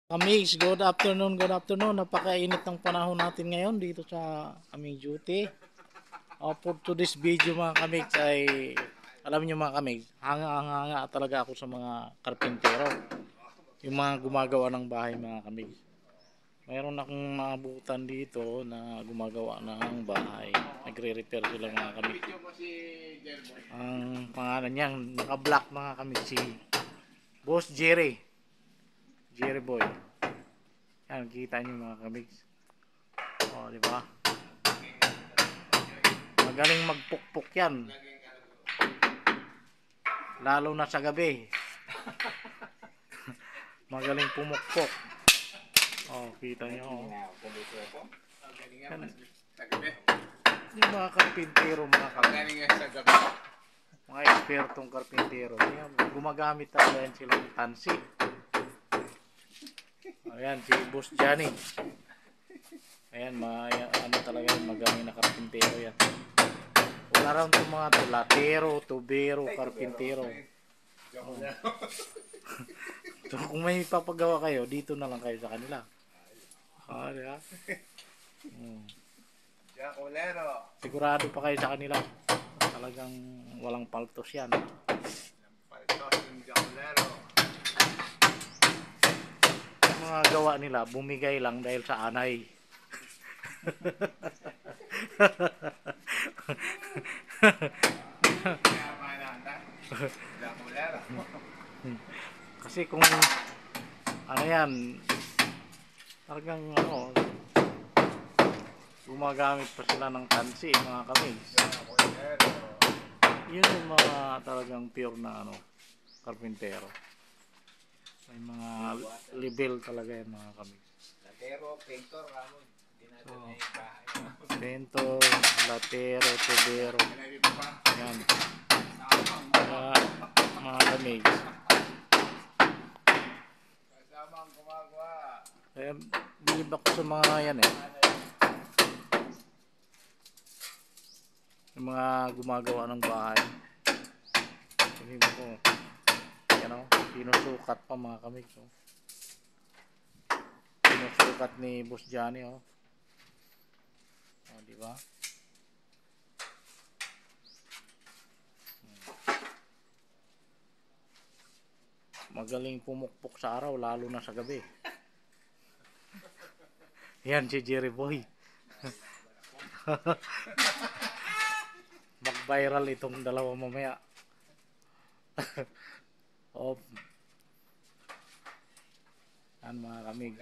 Kamigs, good afternoon, good afternoon. Napakainit ng panahon natin ngayon dito sa aming duty. For today's video mga kamigs ay, alam niyo mga kamigs, hanga talaga ako sa mga karpintero. Yung mga gumagawa ng bahay mga kamigs. Mayroon akong naabutan dito na gumagawa ng bahay. Nagre-repair sila mga kamigs. Ang pangalan niya, naka-black mga kamigs, si Boss Jerry. Jerry Boy. Yan, kita nyo mga kamigs. O, di ba? Magaling magpukpok yan. Lalo na sa gabi. Magaling pumukpok. O, kita nyo. Yan. Yung mga karpintero, mga kamigs. Mga ekspertong karpintero. Yan, gumagamit talaga yan silang tansi. Ayan, si Boss Johnny. Ayan, ano talaga yung magaling na karpintero yan. Wala raw itong mga latero, tubero, karpintero. Oh. So, kung may papagawa kayo, dito na lang kayo sa kanila. Diba? Sigurado pa kayo sa kanila. Talagang walang paltos yan. Yung mga gawa nila, bumigay lang dahil sa anay. Kasi kung ano yan, talagang ano, gumagamit pa sila ng tansi mga kamigs. Yun yung mga talagang pure na ano, karpintero. May mga level talaga yan mga kamigs. Painter, Ramon. Painter, latero, tubero. Yan. Mga kamigs. Kaya bilib ako sa mga yan eh. Yung mga gumagawa ng bahay. Bilib ako. Yan o. Sinusukat pa mga kamigs. Oh. Sinusukat ni Boss Johnny oh. Di ba? Magaling pumukpok sa araw lalo na sa gabi. Yan si Jerry Boy. Mag-viral itong dalawa mamaya. Oh. Yan mga kamigs.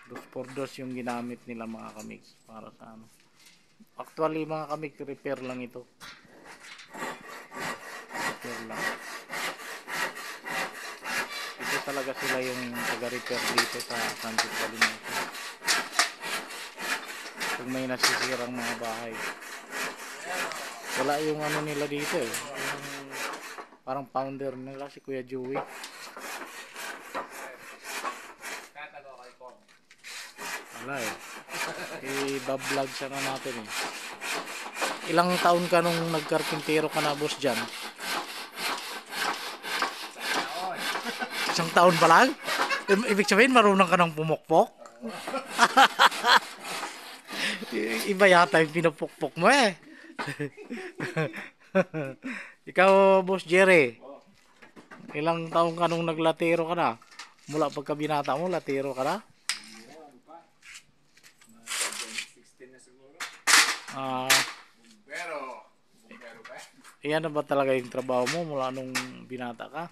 Dos por dos yung ginamit nila mga kamigs para sa ano. Actually mga kamigs, repair lang ito. Repair lang. Ito talaga sila yung taga-repair dito sa Santos Balinas. Kung may nasisirang mga bahay. Wala yung ano nila dito eh. Yung parang founder nila si Kuya Joey. Wala eh. I-vlog siya na natin eh. Ilang taon ka nung nagkarpintero ka na boss dyan? Isang taon pa lang? Ibig sabihin marunong ka ng pumukpok? Iba yata yung pinupukpok mo eh. Ikaw boss Jerry, ilang taon ka nung naglatero ka na? Mula pagka binata mo, latero ka na? Iyan na ba talaga yung trabaho mo mula nung binata ka?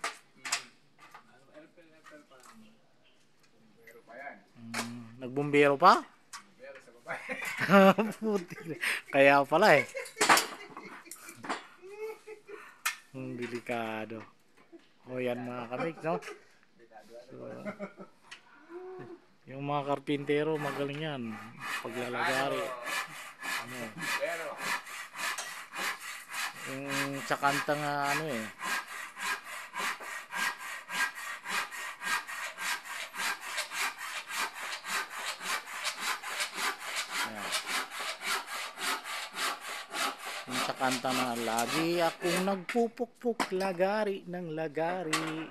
Nagbumbero pa? Kaya pala eh. Delikado. O yan mga kamigs, no? So, yung mga karpintero magaling yan. Paglalagari. Ano? Yung sa kanta nga ano eh. Yan. Yung sa kanta na lagi akong nagpupukpuk lagari ng lagari.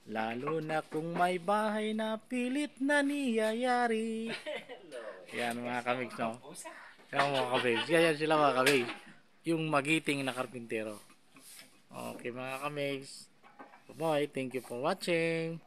Lalo na kung may bahay na pilit na niyayari. Yan mga kamigs, no? Yan mga kamigs. Yan sila mga kamigs. Yung magiting na karpintero. Okay mga kamigs. Bye. Thank you for watching.